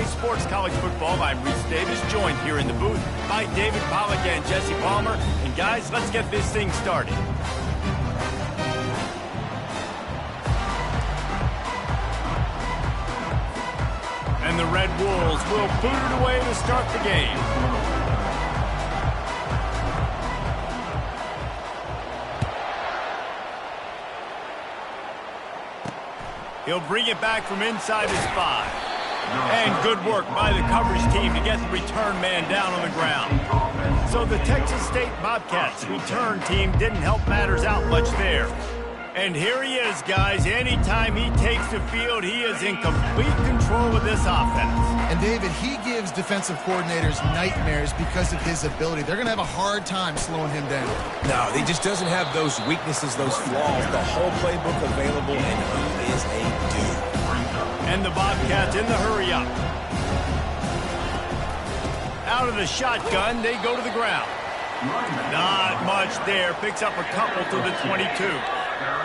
Sports College Football. I'm Reese Davis, joined here in the booth by David Pollack and Jesse Palmer. And guys, let's get this thing started. And the Red Wolves will boot it away to start the game. He'll bring it back from inside his 5. And good work by the coverage team to get the return man down on the ground. So the Texas State Bobcats return team didn't help matters out much there. And here he is, guys. Anytime he takes the field, he is in complete control of this offense. And, David, he gives defensive coordinators nightmares because of his ability. They're going to have a hard time slowing him down. No, he just doesn't have those weaknesses, those flaws. The whole playbook available, and he is a dude. And the Bobcats in the hurry-up. Out of the shotgun, they go to the ground. Not much there. Picks up a couple to the 22.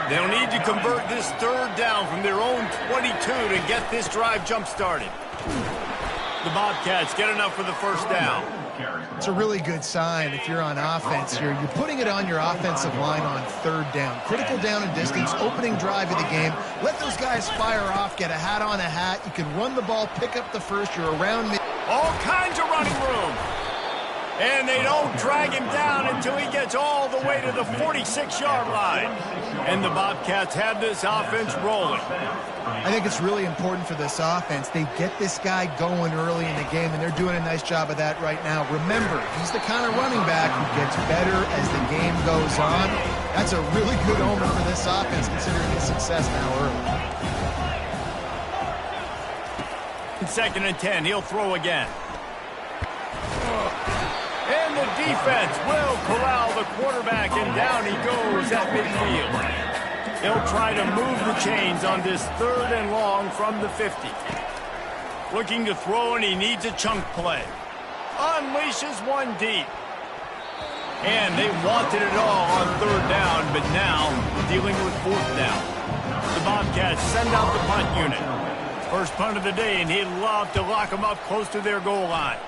They'll need to convert this third down from their own 22 to get this drive jump-started. The Bobcats get enough for the first down. It's a really good sign if you're on offense here. You're putting it on your offensive line on third down. Critical down and distance, opening drive of the game. Let those guys fire off, get a hat on a hat. You can run the ball, pick up the first. You're around me. All kinds of running room. And they don't drag him down until he gets all the way to the 46-yard line. And the Bobcats have this offense rolling. I think it's really important for this offense. They get this guy going early in the game, and they're doing a nice job of that right now. Remember, he's the kind of running back who gets better as the game goes on. That's a really good omen for this offense, considering his success now early. In 2nd and 10, he'll throw again. And the defense will corral the quarterback, and down he goes at midfield. He'll try to move the chains on this 3rd and long from the 50. Looking to throw, and he needs a chunk play. Unleashes one deep. And they wanted it all on 3rd down, but now dealing with 4th down. The Bobcats send out the punt unit. First punt of the day, and he'd love to lock them up close to their goal line.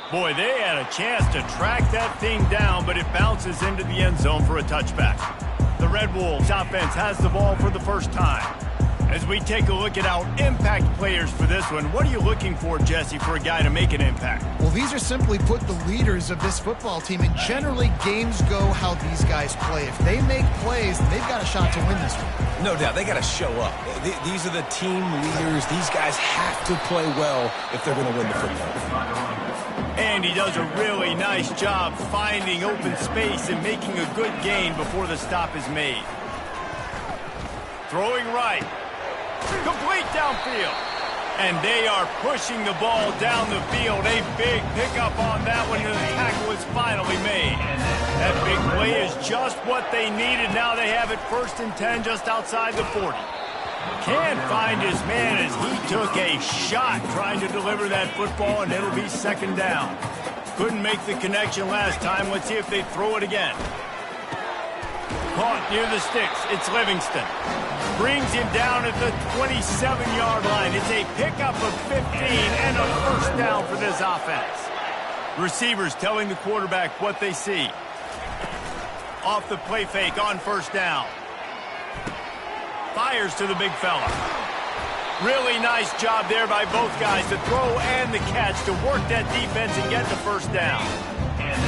Boy, they had a chance to track that thing down, but it bounces into the end zone for a touchback. The Red Wolves offense has the ball for the first time. As we take a look at our impact players for this one, what are you looking for, Jesse, for a guy to make an impact? Well, these are simply put the leaders of this football team, and generally games go how these guys play. If they make plays, then they've got a shot to win this one. No doubt, they got to show up. These are the team leaders. These guys have to play well if they're going to win the football. And he does a really nice job finding open space and making a good gain before the stop is made. Throwing right. Complete downfield. And they are pushing the ball down the field. A big pickup on that one, and the tackle is finally made. That big play is just what they needed. Now they have it 1st and 10 just outside the 40. Can't find his man as he took a shot trying to deliver that football, and it'll be 2nd down. Couldn't make the connection last time. Let's see if they throw it again. Caught near the sticks. It's Livingston. Brings him down at the 27-yard line. It's a pickup of 15 and a 1st down for this offense. Receivers telling the quarterback what they see. Off the play fake on 1st down. Fires to the big fella. Really nice job there by both guys to throw and the catch to work that defense and get the 1st down.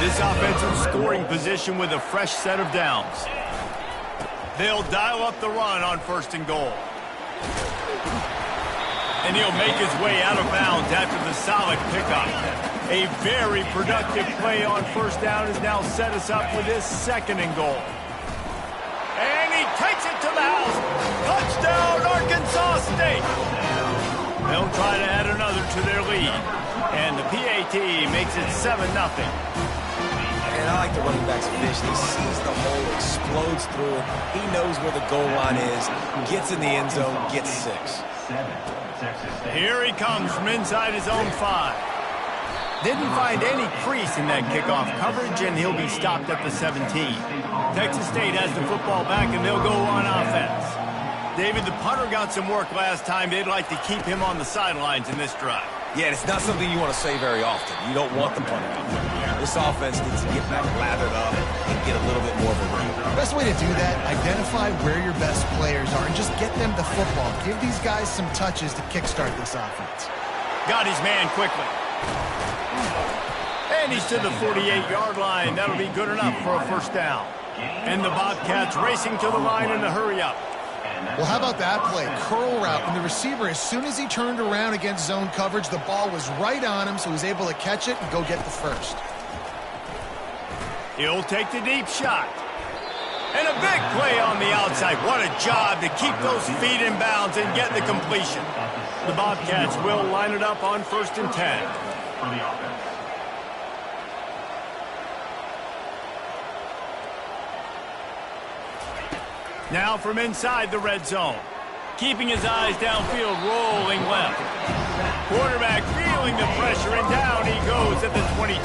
This offensive scoring position with a fresh set of downs. They'll dial up the run on 1st and goal. And he'll make his way out of bounds after the solid pickup. A very productive play on 1st down has now set us up for this 2nd and goal. And he takes it to the house. Touchdown, Arkansas State. They'll try to add another to their lead. And the PAT makes it 7-0. And I like the running back's vision. He sees the hole, explodes through it. He knows where the goal line is, gets in the end zone, gets 6. Here he comes from inside his own 5. Didn't find any crease in that kickoff coverage, and he'll be stopped at the 17. Texas State has the football back, and they'll go on offense. David, the punter got some work last time. They'd like to keep him on the sidelines in this drive. Yeah, it's not something you want to say very often. You don't want the punter out there. This offense needs to get back lathered up and get a little bit more of a run. The best way to do that, identify where your best players are and just get them the football. Give these guys some touches to kickstart this offense. Got his man quickly. And he's to the 48-yard line. That'll be good enough for a first down. And the Bobcats racing to the line in the hurry-up. Well, how about that play? Curl route, and the receiver, as soon as he turned around against zone coverage, the ball was right on him, so he was able to catch it and go get the first. He'll take the deep shot. And a big play on the outside. What a job to keep those feet in bounds and get the completion. The Bobcats will line it up on 1st and 10. Now from inside the red zone. Keeping his eyes downfield, rolling left. Quarterback feeling the pressure, and down he goes at the 22.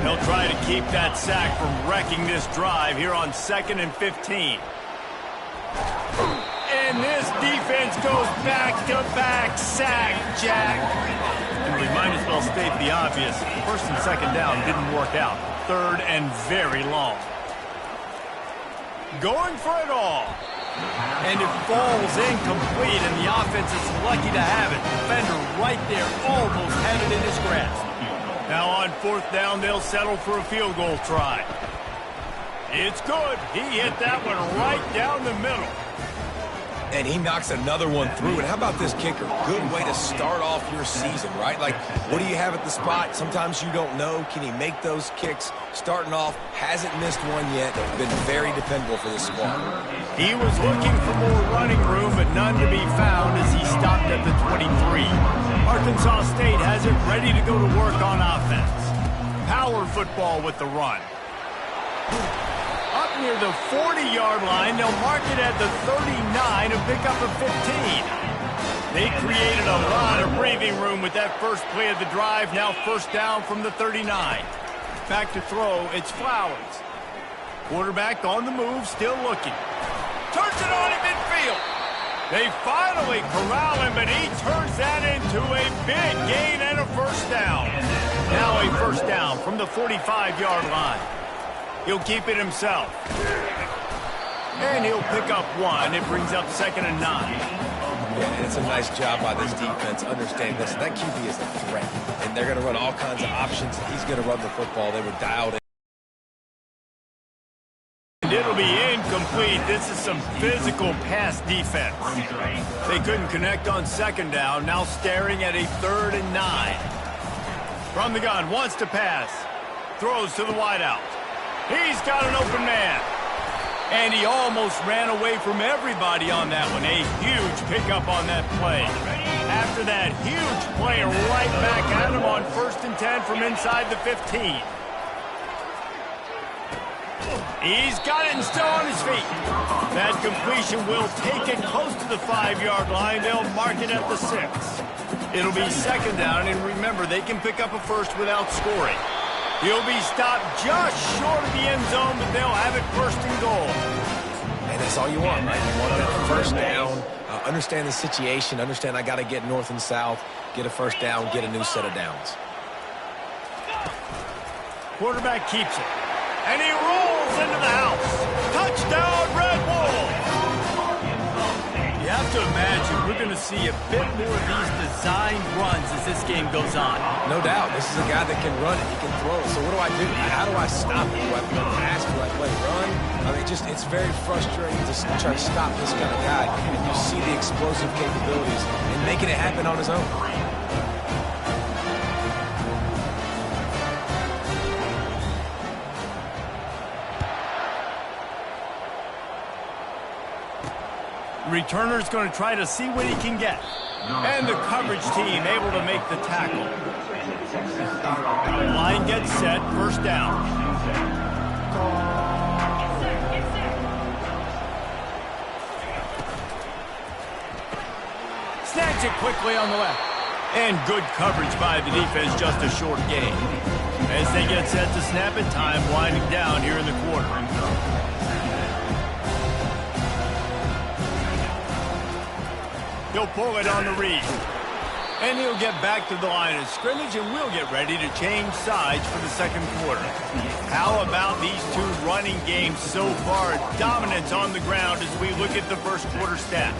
They'll try to keep that sack from wrecking this drive here on 2nd and 15. And this defense goes back-to-back sack, Jack. And we might as well state the obvious. 1st and 2nd down didn't work out. 3rd and very long. Going for it all. And it falls incomplete, and the offense is lucky to have it. Defender right there almost had it in his grasp. Now on 4th down, they'll settle for a field goal try. It's good. He hit that one right down the middle. And he knocks another one through. And how about this kicker? Good way to start off your season, right? Like, what do you have at the spot? Sometimes you don't know. Can he make those kicks? Starting off, hasn't missed one yet. Been very dependable for this squad. He was looking for more running room, but none to be found as he stopped at the 23. Arkansas State has it ready to go to work on offense. Power football with the run. Up near the 40-yard line, they'll mark it at the 39 and pick up a 15. They created a lot of breathing room with that first play of the drive. Now 1st down from the 39. Back to throw, it's Flowers. Quarterback on the move, still looking. Turns it on at midfield. They finally corral him, but he turns that into a big gain and a 1st down. Now a 1st down from the 45-yard line. He'll keep it himself. And he'll pick up 1. It brings up 2nd and 9. Yeah, it's a nice job by this defense. Understand this. That QB is a threat. And they're going to run all kinds of options. He's going to run the football. They were dialed in. And it'll be incomplete. This is some physical pass defense. They couldn't connect on 2nd down. Now staring at a 3rd and 9. From the gun, wants to pass. Throws to the wideout. He's got an open man. And he almost ran away from everybody on that one. A huge pickup on that play. After that huge play, right back at him on 1st and 10 from inside the 15. He's got it and still on his feet. That completion will take it close to the 5-yard line. They'll mark it at the 6. It'll be 2nd down, and remember, they can pick up a 1st without scoring. He'll be stopped just short of the end zone, but they'll have it 1st and goal. And that's all you want, right? You want that 1st down. Understand the situation. Understand I got to get north and south, get a 1st down, get a new set of downs. Quarterback keeps it. And he rolls into the house. Touchdown, Red Wolves! You have to imagine we're going to see a bit more of these designed runs as this game goes on. No doubt. This is a guy that can run it. He can throw it. So what do I do? How do I stop it? Do I play pass? Do I play run? I mean, it's very frustrating to try to stop this kind of guy. And you see the explosive capabilities and making it happen on his own. Returner's going to try to see what he can get. And the coverage team able to make the tackle. Line gets set, 1st down. Snatch it quickly on the left. And good coverage by the defense, just a short gain. As they get set to snap it, time winding down here in the quarter. He'll pull it on the read. And he'll get back to the line of scrimmage, and we'll get ready to change sides for the second quarter. How about these two running games so far? Dominance on the ground as we look at the first quarter stats.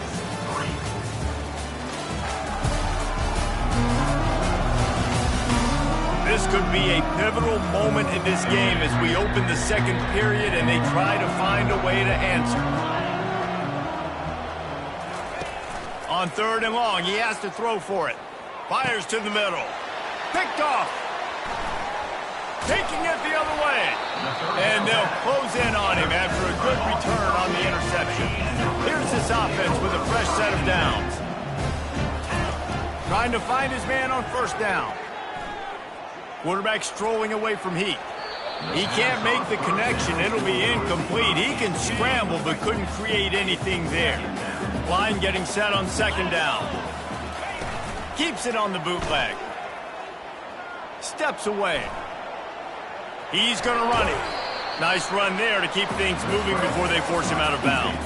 This could be a pivotal moment in this game as we open the second period and they try to find a way to answer. On 3rd and long, he has to throw for it. Fires to the middle. Picked off. Taking it the other way. And they'll close in on him after a good return on the interception. Here's this offense with a fresh set of downs. Trying to find his man on 1st down. Quarterback strolling away from Heat. He can't make the connection. It'll be incomplete. He can scramble but couldn't create anything there. Line getting set on 2nd down. Keeps it on the bootleg. Steps away. He's going to run it. Nice run there to keep things moving before they force him out of bounds.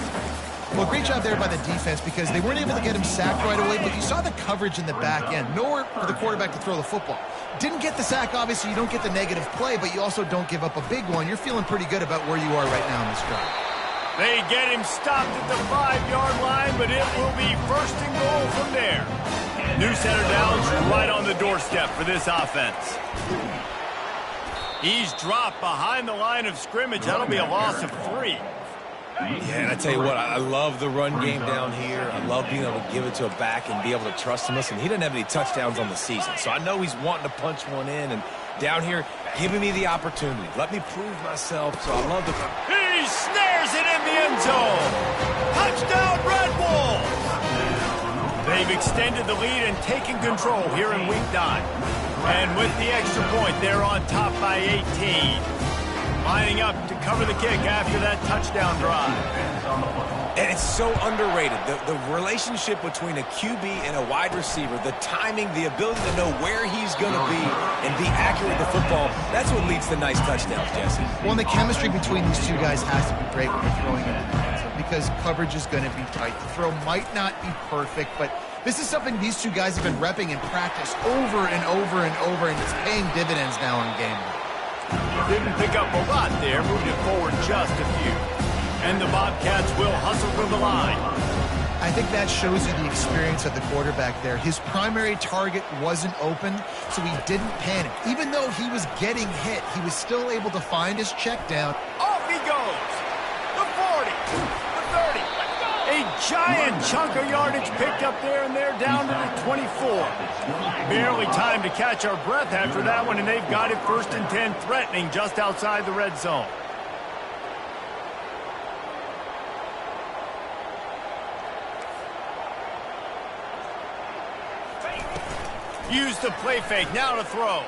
Well, great job there by the defense because they weren't able to get him sacked right away, but you saw the coverage in the back end. Nowhere for the quarterback to throw the football. Didn't get the sack, obviously. You don't get the negative play, but you also don't give up a big one. You're feeling pretty good about where you are right now in this drive. They get him stopped at the 5-yard line, but it will be 1st and goal from there. New set of downs right on the doorstep for this offense. He's dropped behind the line of scrimmage. That'll be a loss of 3. Yeah, and I tell you what, I love the run game down here. I love being able to give it to a back and be able to trust him. Listen, he doesn't have any touchdowns on the season, so I know he's wanting to punch one in. And down here, giving me the opportunity. Let me prove myself, so I love the... He snares it in the end zone. Touchdown, Red Wolves! They've extended the lead and taken control here in week 9. And with the extra point, they're on top by 18. Lining up to cover the kick after that touchdown drive. And it's so underrated. The relationship between a QB and a wide receiver, the timing, the ability to know where he's going to be and be accurate with the football, that's what leads to nice touchdowns, Jesse. Well, and the chemistry between these two guys has to be great when they're throwing it because coverage is going to be tight. The throw might not be perfect, but this is something these two guys have been repping in practice over and over and over, and it's paying dividends now in game. Didn't pick up a lot there, moved it forward just a few. And the Bobcats will hustle for the line. I think that shows you the experience of the quarterback there. His primary target wasn't open, so he didn't panic. Even though he was getting hit, he was still able to find his check down. Off he goes. The 40, the 30. A giant chunk of yardage picked up there, and they're down to the 24. Barely time to catch our breath after that one, and they've got it 1st and 10, threatening just outside the red zone. Use the play fake, now to throw.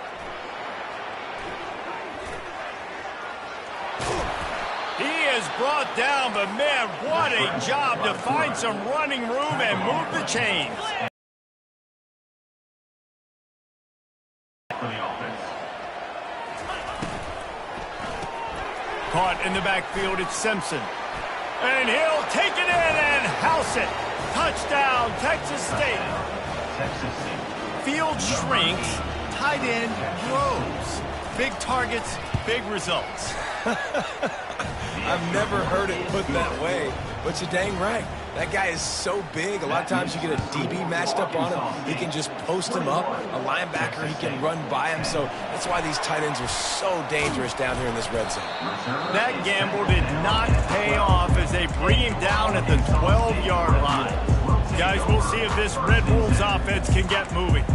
He is brought down, but man, what a job to find some running room and move the chains. Caught in the backfield, it's Simpson. And he'll take it in and house it. Touchdown, Texas State. Field shrinks, tight end grows. Big targets, big results. I've never heard it put that way, but you're dang right. That guy is so big. A lot of times you get a DB matched up on him. He can just post him up. A linebacker, he can run by him. So that's why these tight ends are so dangerous down here in this red zone. That gamble did not pay off as they bring him down at the 12-yard line. Guys, we'll see if this Red Wolves offense can get moving.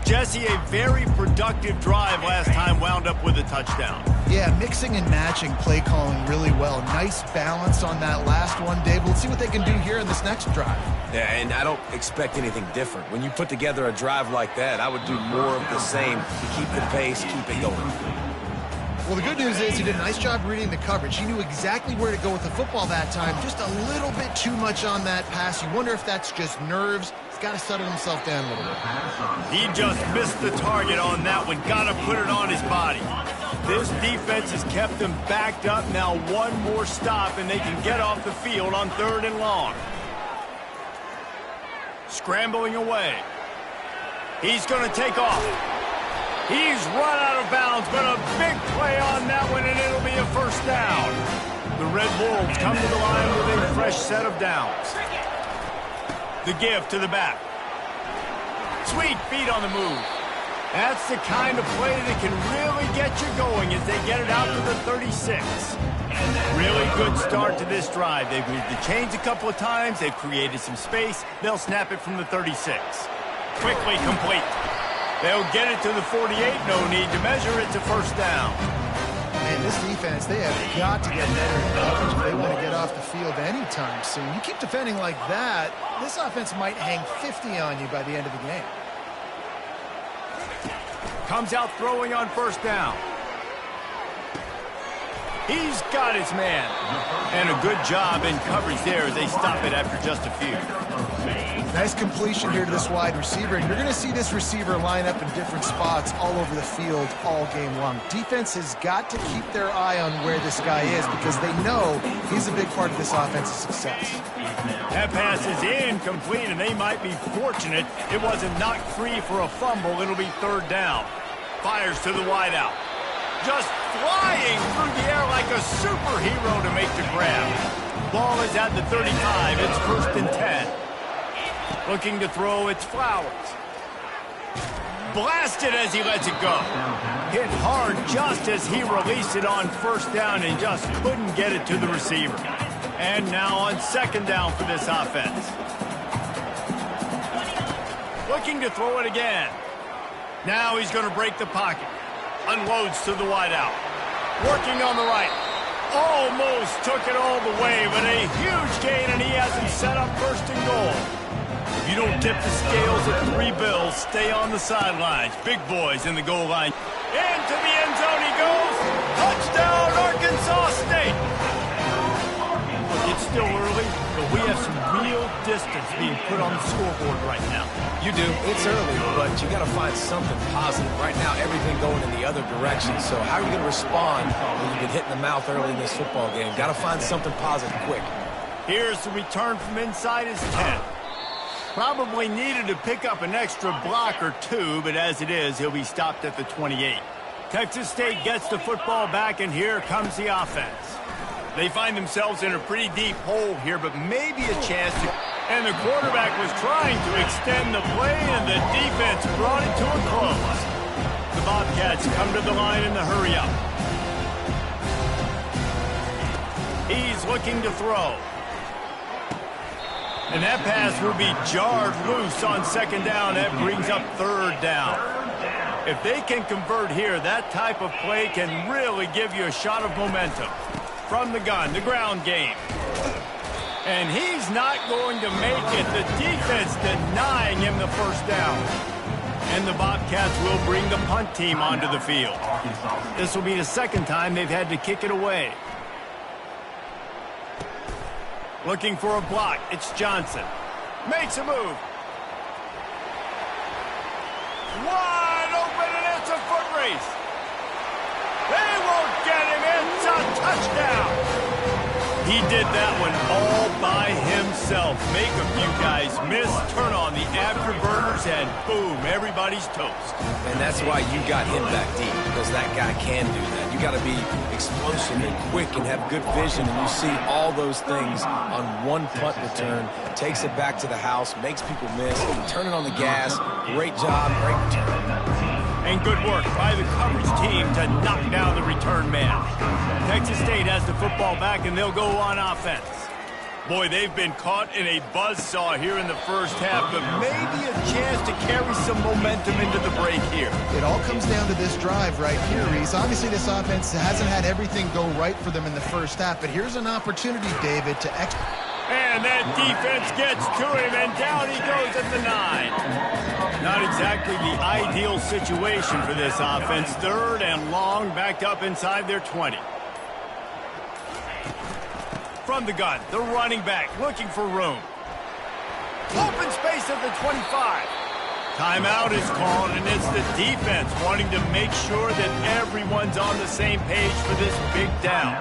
Jesse, a very productive drive last time wound up with a touchdown. Yeah, mixing and matching play calling really well. Nice balance on that last one, Dave. Let's see what they can do here in this next drive. Yeah, and I don't expect anything different. When you put together a drive like that, I would do more of the same to keep the pace, keep it going. Well, the good news is he did a nice job reading the coverage. He knew exactly where to go with the football that time. Just a little bit too much on that pass. You wonder if that's just nerves. He's got to settle himself down a little bit. He just missed the target on that one. Got to put it on his body. This defense has kept them backed up. Now one more stop, and they can get off the field on 3rd and long. Scrambling away. He's going to take off. He's run out of bounds, but a big play on that one, and it'll be a first down. The Red Wolves come to the line with a fresh set of downs. The give to the back. Sweet feet on the move. That's the kind of play that can really get you going as they get it out to the 36. Really good start to this drive. They've moved the chains a couple of times. They've created some space. They'll snap it from the 36. Quickly complete. They'll get it to the 48. No need to measure. It's a first down. Man, this defense, they have got to get better in coverage if they want to get off the field anytime soon. You keep defending like that, this offense might hang 50 on you by the end of the game. Comes out throwing on first down. He's got his man. And a good job in coverage there as they stop it after just a few. Nice completion here to this wide receiver. And you're going to see this receiver line up in different spots all over the field all game long. Defense has got to keep their eye on where this guy is because they know he's a big part of this offense's success. That pass is incomplete, and they might be fortunate it wasn't knocked free for a fumble. It'll be third down. Fires to the wideout. Just flying through the air like a superhero to make the grab. Ball is at the 35. It's first and 10. Looking to throw, it's Flowers. Blasted as he lets it go. Hit hard just as he released it on first down and just couldn't get it to the receiver. And now on second down for this offense. Looking to throw it again. Now he's going to break the pocket. Unloads to the wideout. Working on the right. Almost took it all the way, but a huge gain, and he has him set up first and goal. If you don't tip the scales at 3 bills, stay on the sidelines. Big boys in the goal line. Into the end zone he goes. Touchdown, Arkansas State. Look, it's still early, but we have some real distance being put on the scoreboard right now. You do. It's early, but you got to find something positive. Right now, everything going in the other direction. So how are you going to respond when you get hit in the mouth early in this football game? Got to find something positive quick. Here's the return from inside his 10. Probably needed to pick up an extra block or two, but as it is, he'll be stopped at the 28. Texas State gets the football back, and here comes the offense. They find themselves in a pretty deep hole here, but maybe a chance to... And the quarterback was trying to extend the play, and the defense brought it to a close. The Bobcats come to the line in the hurry-up. He's looking to throw. And that pass will be jarred loose on second down. That brings up third down. If they can convert here, that type of play can really give you a shot of momentum. From the gun, the ground game. And he's not going to make it. The defense denying him the first down. And the Bobcats will bring the punt team onto the field. This will be the second time they've had to kick it away. Looking for a block. It's Johnson. Makes a move. Wide open, and it's a foot race. They won't get him. It's a touchdown. He did that one all by himself. Make a few guys miss, turn on the afterburners, and boom, everybody's toast. And that's why you got him back deep, because that guy can do that. You got to be explosive and quick and have good vision, and you see all those things on one punt return. Takes it back to the house, makes people miss, turning on the gas. Great job, great return. And good work by the coverage team to knock down the return man. Texas State has the football back, and they'll go on offense. Boy, they've been caught in a buzzsaw here in the first half, but maybe a chance to carry some momentum into the break here. It all comes down to this drive right here, Reese. Obviously, this offense hasn't had everything go right for them in the first half, but here's an opportunity, David, to And that defense gets to him, and down he goes at the 9. Not exactly the ideal situation for this offense. Third and long, backed up inside their 20. From the gun, the running back looking for room. Open space at the 25. Timeout is called, and it's the defense wanting to make sure that everyone's on the same page for this big down.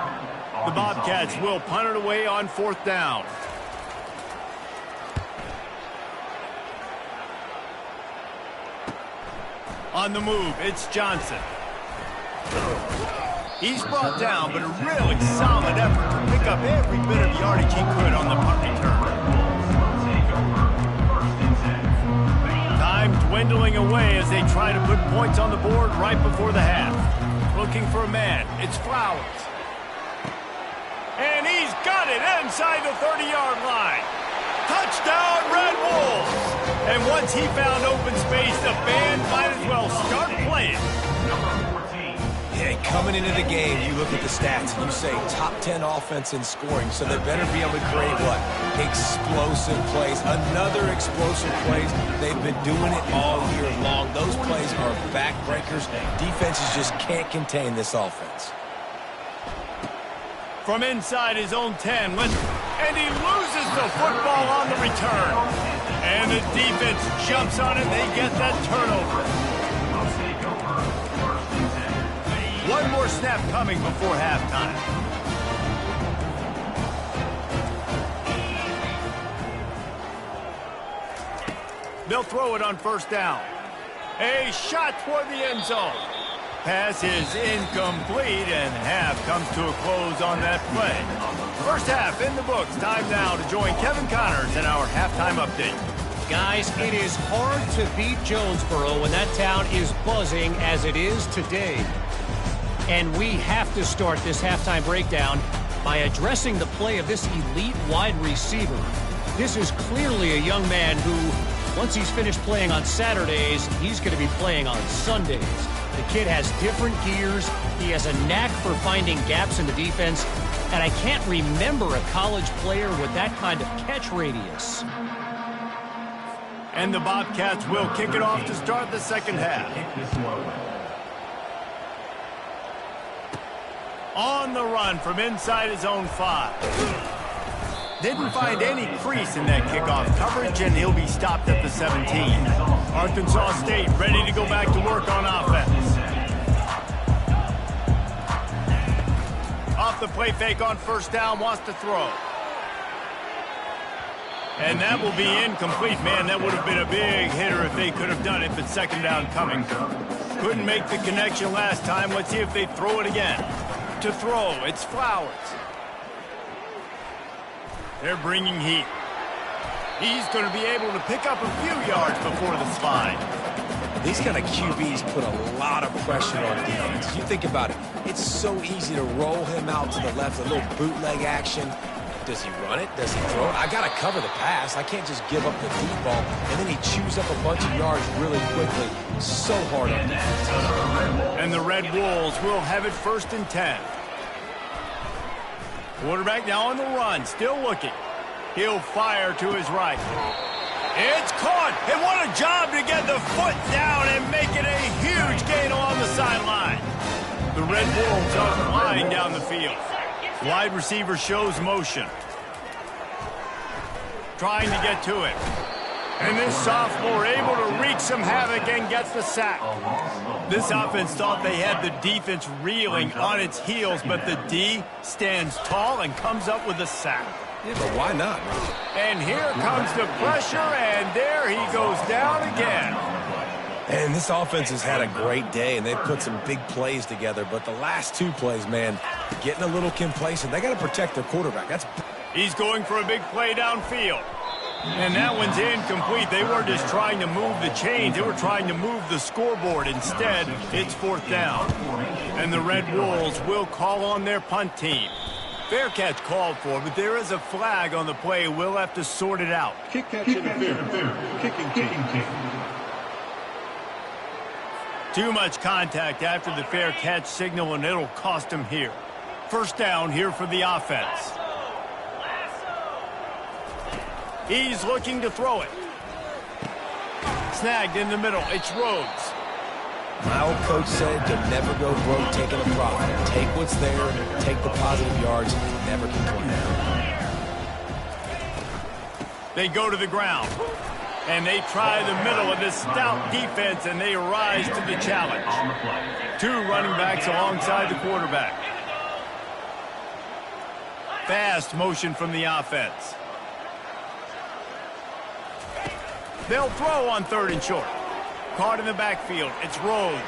The Bobcats will punt it away on fourth down. On the move, it's Johnson. He's brought down, but a really solid effort to pick up every bit of yardage he could on the punt return. Time dwindling away as they try to put points on the board right before the half. Looking for a man. It's Flowers. And he's got it inside the 30-yard line. Touchdown, Red Wolves! And once he found open space, the band might as well start playing. Yeah, coming into the game, you look at the stats and you say top 10 offense in scoring, so they better be able to create what? Explosive plays. Another explosive plays. They've been doing it all year long. Those plays are backbreakers. Defenses just can't contain this offense. From inside his own 10, and he loses the football on the return. And the defense jumps on it, they get that turnover. One more snap coming before halftime. They'll throw it on first down. A shot toward the end zone. Pass is incomplete, and half comes to a close on that play. First half in the books. Time now to join Kevin Connors in our halftime update. Guys, it is hard to beat Jonesboro when that town is buzzing as it is today. And we have to start this halftime breakdown by addressing the play of this elite wide receiver. This is clearly a young man who, once he's finished playing on Saturdays, he's going to be playing on Sundays. The kid has different gears. He has a knack for finding gaps in the defense. And I can't remember a college player with that kind of catch radius. And the Bobcats will kick it off to start the second half. On the run from inside his own 5. Didn't find any crease in that kickoff coverage, and he'll be stopped at the 17. Arkansas State ready to go back to work on offense. Off the play fake on first down, wants to throw. And that will be incomplete. Man, that would have been a big hitter if they could have done it, but second down coming. Couldn't make the connection last time. Let's see if they throw it again. To throw, it's Flowers. They're bringing heat. He's going to be able to pick up a few yards before the slide. These kind of QBs put a lot of pressure on defense. You think about it. It's so easy to roll him out to the left, a little bootleg action. Does he run it? Does he throw it? I got to cover the pass. I can't just give up the deep ball. And then he chews up a bunch of yards really quickly. So hard on that. And the Red Wolves will have it 1st and 10. Quarterback now on the run, still looking. He'll fire to his right. It's caught, and what a job to get the foot down and make it a huge gain along the sideline. The Red Wolves are flying down the field. Wide receiver shows motion. Trying to get to it. And this sophomore able to wreak some havoc and gets the sack. This offense thought they had the defense reeling on its heels, but the D stands tall and comes up with a sack. Yeah, but why not? And here comes the pressure, and there he goes down again. And this offense has had a great day, and they've put some big plays together. But the last 2 plays, man, getting a little complacent. They got to protect their quarterback. He's going for a big play downfield. And that one's incomplete. They weren't just trying to move the chains. They were trying to move the scoreboard. Instead, it's 4th down. And the Red Wolves will call on their punt team. Fair catch called for, but there is a flag on the play. We'll have to sort it out. Kick catch interference. Kicking team. Too much contact after the fair catch signal, and it'll cost him here. 1st down here for the offense. He's looking to throw it. Snagged in the middle. It's Rhodes. My old coach said you'll never go broke taking a profit. Take what's there, take the positive yards, never complain. They go to the ground. And they try the middle of this stout defense, and they rise to the challenge. 2 running backs alongside the quarterback. Fast motion from the offense. They'll throw on 3rd and short. caught in the backfield. It's Rhodes.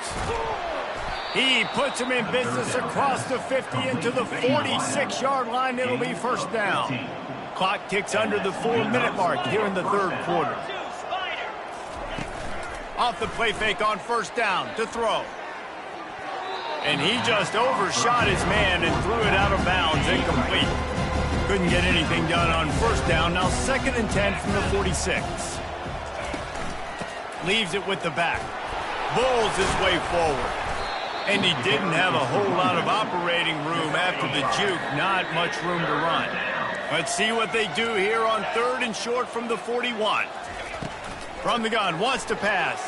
He puts him in business across the 50 into the 46-yard line. It'll be first down. Clock ticks under the 4-minute mark here in the third quarter. Off the play fake on first down to throw. And he just overshot his man and threw it out of bounds, incomplete. Couldn't get anything done on first down. Now 2nd and 10 from the 46. Leaves it with the back. Bowls his way forward. And he didn't have a whole lot of operating room after the juke. Not much room to run. Let's see what they do here on 3rd and short from the 41. From the gun, wants to pass.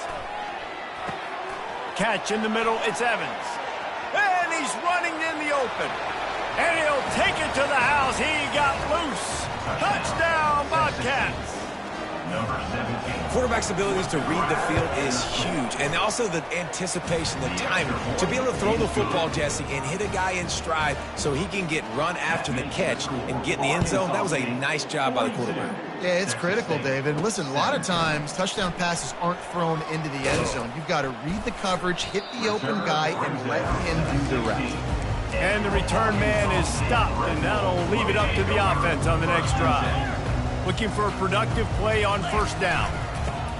Catch in the middle, it's Evans. And he's running in the open. And he'll take it to the house. He got loose. Touchdown, Bobcats. Quarterback's abilities to read the field is huge. And also the anticipation, the timing. To be able to throw the football, Jesse, and hit a guy in stride so he can get run after the catch and get in the end zone, that was a nice job by the quarterback. Yeah, it's critical, David. Listen, a lot of times touchdown passes aren't thrown into the end zone. You've got to read the coverage, hit the open guy, and let him do the rest. And the return man is stopped, and that'll leave it up to the offense on the next drive. Looking for a productive play on first down.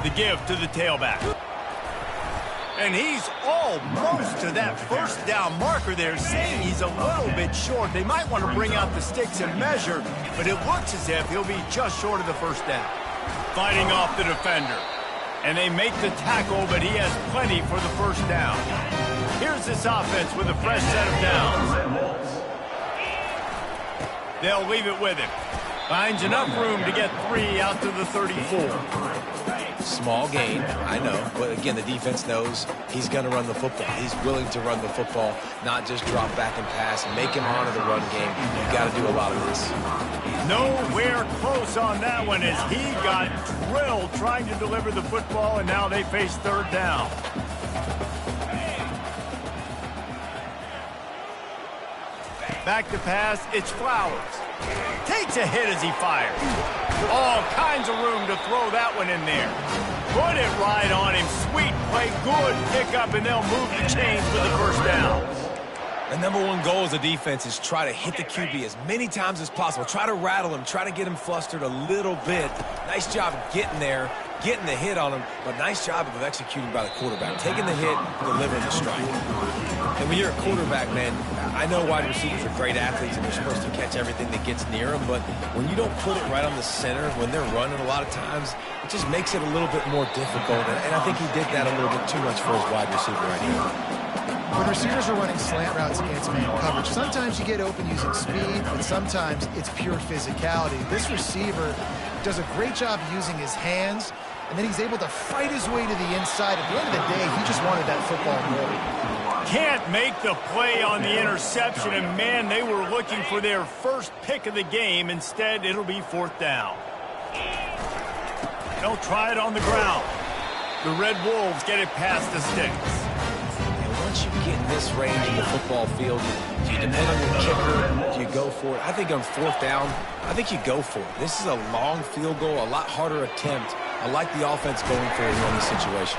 The give to the tailback. And he's almost to that first down marker there, saying he's a little bit short. They might want to bring out the sticks and measure, but it looks as if he'll be just short of the first down. Fighting off the defender. And they make the tackle, but he has plenty for the first down. Here's this offense with a fresh set of downs. They'll leave it with him. Finds enough room to get 3 out to the 34. Small gain, I know, but again, the defense knows he's going to run the football. He's willing to run the football, not just drop back and pass, make him honor the run game. You've got to do a lot of this. Nowhere close on that one as he got drilled trying to deliver the football, and now they face 3rd down. Back to pass, it's Flowers. Takes a hit as he fires. All kinds of room to throw that one in there. Put it right on him. Sweet play, good pickup, and they'll move the chains for the first down. The number one goal as a defense is try to hit the QB as many times as possible. Try to rattle him, try to get him flustered a little bit. Nice job getting there, getting the hit on him, but nice job of executing by the quarterback. Taking the hit, delivering the strike. And when you're a quarterback, man, I know wide receivers are great athletes and they're supposed to catch everything that gets near them, but when you don't put it right on the center, when they're running a lot of times, it just makes it a little bit more difficult. And I think he did that a little bit too much for his wide receiver right here. When receivers are running slant routes against man coverage, sometimes you get open using speed, but sometimes it's pure physicality. This receiver does a great job using his hands, and then he's able to fight his way to the inside. At the end of the day, he just wanted that football roll. Can't make the play on the interception, and man, they were looking for their first pick of the game. Instead, it'll be 4th down. They'll try it on the ground. The Red Wolves get it past the sticks. Once you get in this range in the football field, do you depend on your kicker? Do you go for it? I think on 4th down, I think you go for it. This is a long field goal, a lot harder attempt. I like the offense going for it in this situation.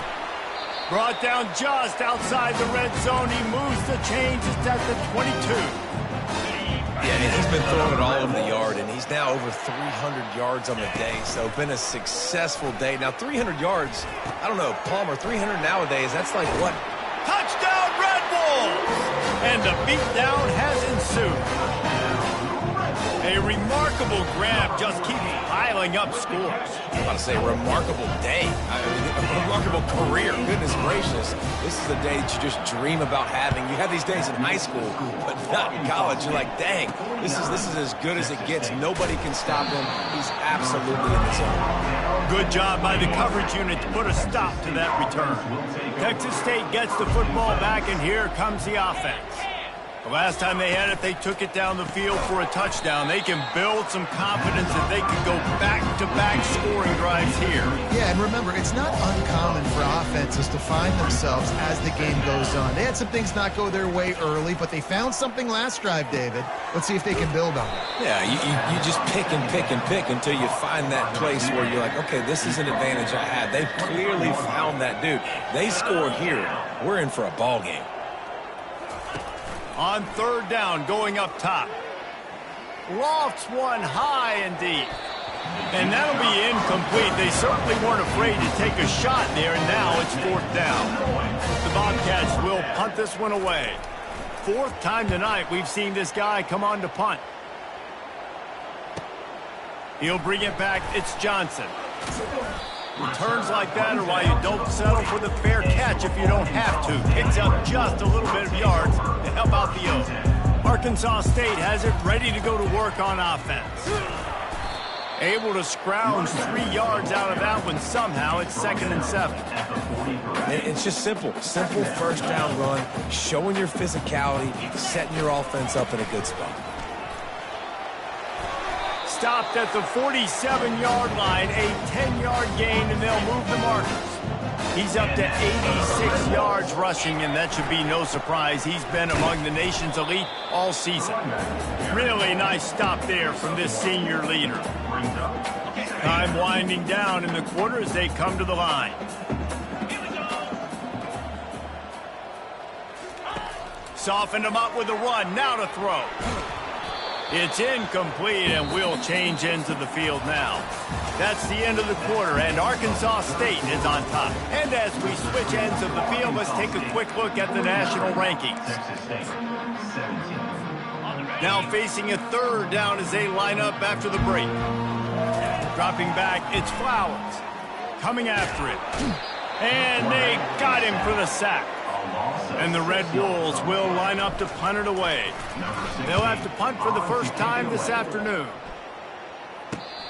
Brought down just outside the red zone. He moves the chains. It's at the 22. Yeah, and he's been throwing it all over the yard, and he's now over 300 yards on the day, so been a successful day. Now, 300 yards, I don't know, Palmer, 300 nowadays, that's like what? Touchdown, Red Wolves! And the beatdown has ensued. A remarkable grab just keeps piling up scores. I'm about to say remarkable day. A remarkable career. Goodness gracious. This is a day that you just dream about having. You have these days in high school, but not in college. You're like, dang, this is as good as it gets. Nobody can stop him. He's absolutely in the zone. Good job by the coverage unit to put a stop to that return. Texas State gets the football back, and here comes the offense. The last time they had it, they took it down the field for a touchdown. They can build some confidence that they can go back-to-back scoring drives here. Yeah, and remember, it's not uncommon for offenses to find themselves as the game goes on. They had some things not go their way early, but they found something last drive, David. Let's see if they can build on it. Yeah, you just pick and pick and pick until you find that place where you're like, okay, this is an advantage I have. They've clearly found that dude. They score here. We're in for a ball game. On third down, going up top. Lofts one high and deep. And that'll be incomplete. They certainly weren't afraid to take a shot there, and now it's fourth down. The Bobcats will punt this one away. Fourth time tonight we've seen this guy come on to punt. He'll bring it back. It's Johnson. Returns like that are why you don't settle for the fair catch if you don't have to. Picks up just a little bit of yards to help out the Oaks. Arkansas State has it ready to go to work on offense. Able to scrounge 3 yards out of that one somehow. It's 2nd and 7. It's just simple. Simple first down run, showing your physicality, setting your offense up in a good spot. Stopped at the 47-yard line, a 10-yard gain, and they'll move the markers. He's up to 86 yards rushing, and that should be no surprise. He's been among the nation's elite all season. Really nice stop there from this senior leader. Time winding down in the quarter as they come to the line. Softened him up with a run, now to throw. It's incomplete, and we'll change ends of the field now. That's the end of the quarter, and Arkansas State is on top. And as we switch ends of the field, let's take a quick look at the national rankings. Now facing a third down as they line up after the break. Dropping back, it's Flowers. Coming after it. And they got him for the sack. And the Red Wolves will line up to punt it away. They'll have to punt for the first time this afternoon.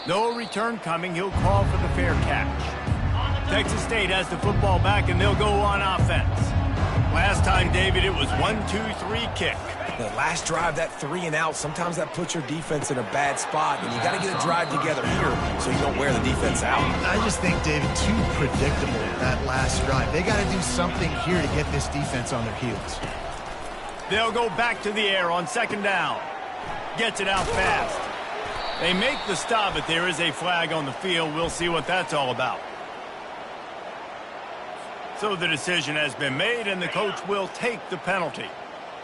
No return coming. He'll call for the fair catch. Texas State has the football back, and they'll go on offense. Last time, David, it was 1-2-3 kick. The last drive, that 3 and out, sometimes that puts your defense in a bad spot, and you got to get a drive together here so you don't wear the defense out. I just think, David, too predictable, that last drive. They got to do something here to get this defense on their heels. They'll go back to the air on second down. Gets it out fast. They make the stop, but there is a flag on the field. We'll see what that's all about. So the decision has been made, and the coach will take the penalty.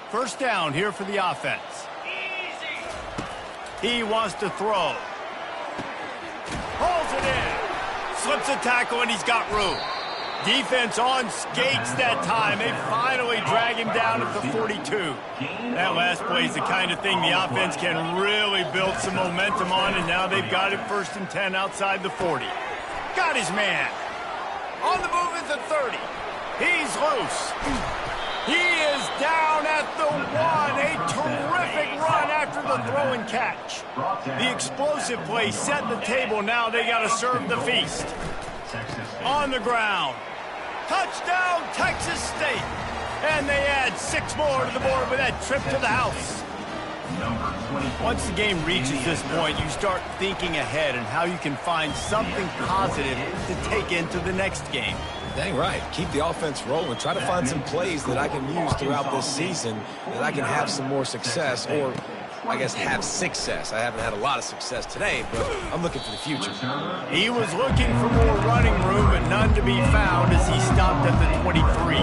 First down here for the offense. He wants to throw. Holds it in. Slips a tackle, and he's got room. Defense on skates that time. They finally drag him down at the 42. That last play is the kind of thing the offense can really build some momentum on, and now they've got it 1st and 10 outside the 40. Got his man. On the move at the 30. He's loose. He is down at the 1. A terrific run after the throw and catch. The explosive play set the table. Now they got to serve the feast. On the ground. Touchdown, Texas State. And they add 6 more to the board with that trip to the house. Once the game reaches this point, you start thinking ahead and how you can find something positive to take into the next game. Dang right. Keep the offense rolling. Try to find some plays that I can use throughout this season that I can have some more success, or I guess have success. I haven't had a lot of success today, but I'm looking for the future. He was looking for more running room, but none to be found as he stopped at the 23.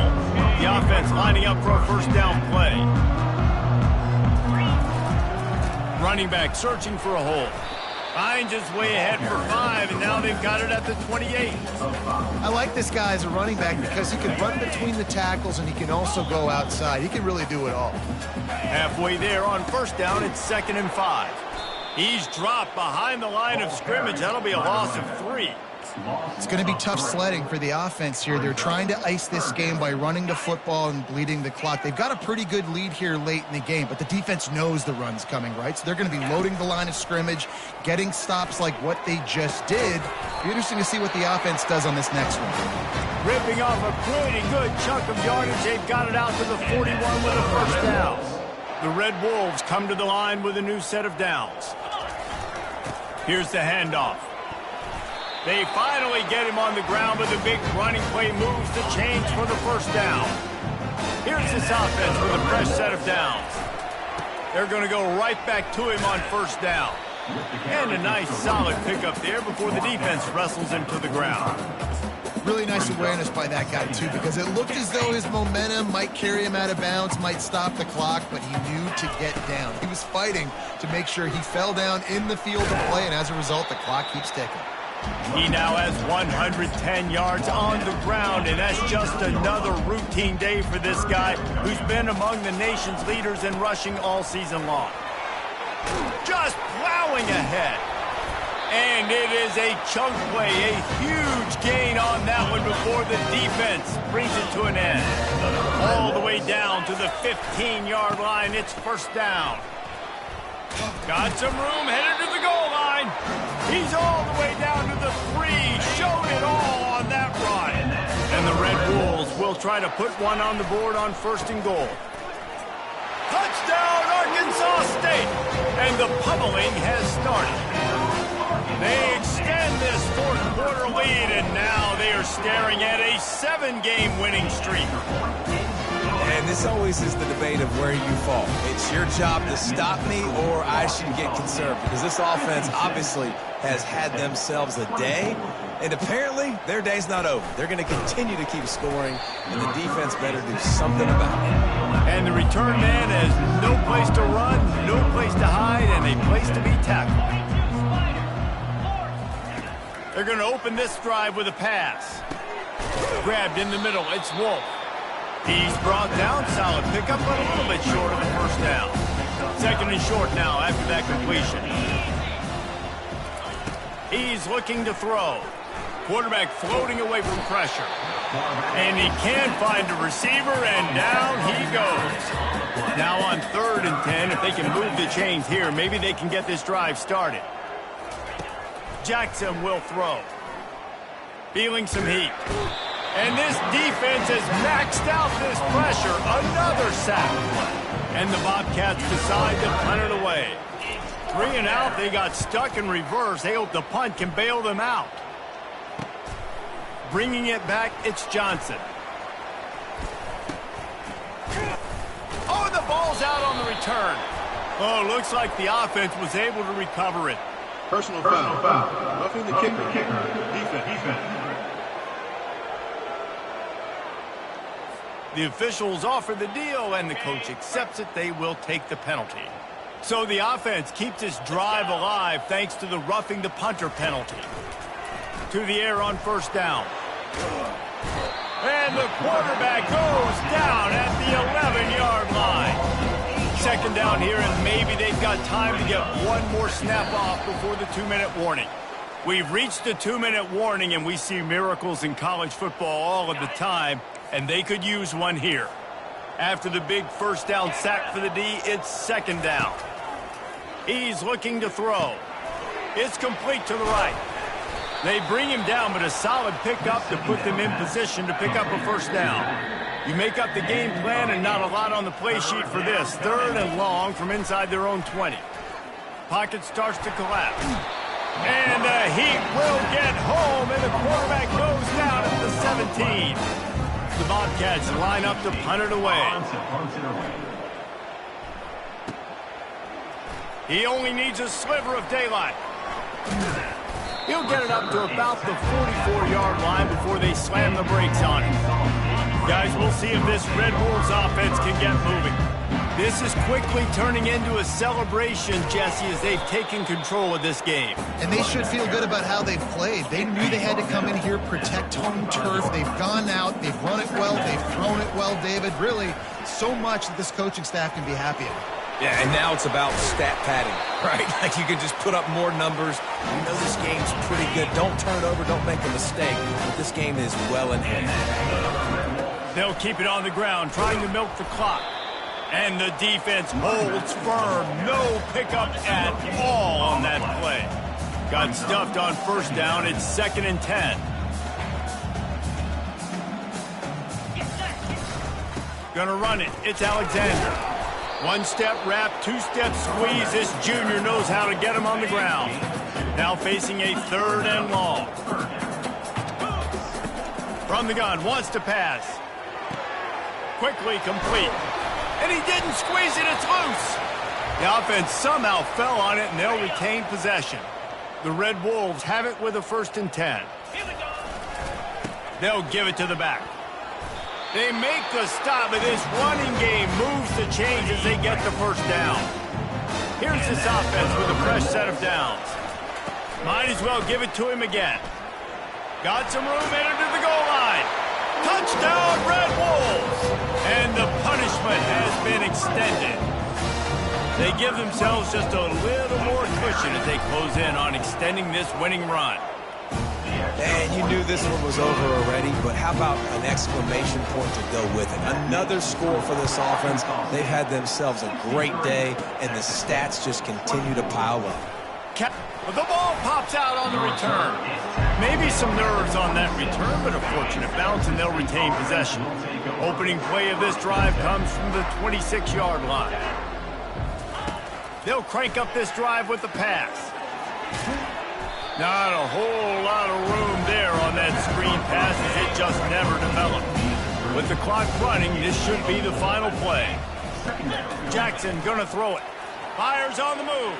The offense lining up for a first down play. Running back searching for a hole. Finds his way ahead for 5, and now they've got it at the 28. I like this guy as a running back because he can run between the tackles and he can also go outside. He can really do it all. Halfway there on first down, it's 2nd and 5. He's dropped behind the line of scrimmage. That'll be a loss of 3. It's going to be tough sledding for the offense here. They're trying to ice this game by running the football and bleeding the clock. They've got a pretty good lead here late in the game, but the defense knows the run's coming, right? So they're going to be loading the line of scrimmage, getting stops like what they just did. It'll be interesting to see what the offense does on this next one. Ripping off a pretty good chunk of yardage. They've got it out to the 41 with a first down. The Red Wolves come to the line with a new set of downs. Here's the handoff. They finally get him on the ground, but the big running play moves the chains for the first down. Here's this offense with a fresh set of downs. They're going to go right back to him on first down. And a nice solid pickup there before the defense wrestles him to the ground. Really nice awareness by that guy, too, because it looked as though his momentum might carry him out of bounds, might stop the clock, but he knew to get down. He was fighting to make sure he fell down in the field of play, and as a result, the clock keeps ticking. He now has 110 yards on the ground, and that's just another routine day for this guy who's been among the nation's leaders in rushing all season long. Just plowing ahead. And it is a chunk play, a huge gain on that one before the defense brings it to an end. All the way down to the 15-yard line. It's first down. Got some room, headed to the goal line. He's all the way down to the 3. Showed it all on that run. And the Red Wolves will try to put one on the board on first and goal. Touchdown, Arkansas State! And the pummeling has started. They extend this fourth quarter lead, and now they are staring at a 7-game winning streak. And this always is the debate of where you fall. It's your job to stop me, or I should get conserved, because this offense obviously has had themselves a day, and apparently their day's not over. They're going to continue to keep scoring, and the defense better do something about it. And the return man has no place to run, no place to hide, and a place to be tackled. They're going to open this drive with a pass. Grabbed in the middle, it's Wolf. He's brought down, solid pickup, but a little bit short of the first down. Second and short now after that completion. He's looking to throw. Quarterback floating away from pressure. And he can find a receiver, and down he goes. Now on 3rd and 10, if they can move the chains here, maybe they can get this drive started. Jackson will throw. Feeling some heat. And this defense has maxed out this pressure. Another sack. And the Bobcats decide to punt it away. 3 and out, they got stuck in reverse. They hope the punt can bail them out. Bringing it back, it's Johnson. Oh, the ball's out on the return. Oh, looks like the offense was able to recover it. Personal foul. Roughing the kicker. Defense. The officials offer the deal, and the coach accepts it. They will take the penalty. So the offense keeps this drive alive thanks to the roughing the punter penalty. To the air on first down. And the quarterback goes down at the 11-yard line. Second down here, and maybe they've got time to get one more snap off before the 2-minute warning. We've reached the 2-minute warning, and we see miracles in college football all of the time, and they could use one here. After the big first down sack for the D, it's second down. He's looking to throw. It's complete to the right. They bring him down, but a solid pickup to put them in position to pick up a first down. You make up the game plan and not a lot on the play sheet for this. 3rd and long from inside their own 20. Pocket starts to collapse. And the Heat will get home, and the quarterback goes down at the 17. The Bobcats line up to punt it away. He only needs a sliver of daylight. He'll get it up to about the 44-yard line before they slam the brakes on him. Guys, we'll see if this Red Wolves offense can get moving. This is quickly turning into a celebration, Jesse, as they've taken control of this game. And they should feel good about how they've played. They knew they had to come in here, protect home turf. They've gone out, they've run it well, they've thrown it well, David. Really, so much that this coaching staff can be happy about. Yeah, and now it's about stat padding, right? Like you can just put up more numbers. You know this game's pretty good. Don't turn it over, don't make a mistake. But this game is well in hand. They'll keep it on the ground, trying to milk the clock. And the defense holds firm. No pickup at all on that play. Got stuffed on first down. It's 2nd and 10. Gonna run it. It's Alexander. One-step wrap, two-step squeeze. This junior knows how to get him on the ground. Now facing a 3rd and long. From the gun, wants to pass. Quickly complete. And he didn't squeeze it, it's loose. The offense somehow fell on it, and they'll retain possession. The Red Wolves have it with a 1st and 10. They'll give it to the back. They make the stop, but this running game moves the chains as they get the 1st down. Here's this offense with a fresh set of downs. Might as well give it to him again. Got some room, entered to the goal line. Touchdown, Red Wolves! And the punishment has been extended. They give themselves just a little more cushion as they close in on extending this winning run. And you knew this one was over already, but how about an exclamation point to go with it? Another score for this offense. They've had themselves a great day, and the stats just continue to pile up. The ball pops out on the return. Maybe some nerves on that return, but a fortunate bounce, and they'll retain possession. Opening play of this drive comes from the 26-yard line. They'll crank up this drive with the pass. Not a whole lot of room there on that screen pass as it just never developed. With the clock running, this should be the final play. Jackson gonna throw it. Fires on the move.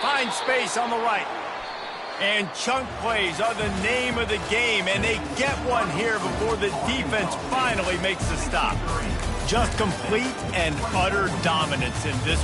Finds space on the right. And chunk plays are the name of the game, and they get one here before the defense finally makes the stop. Just complete and utter dominance in this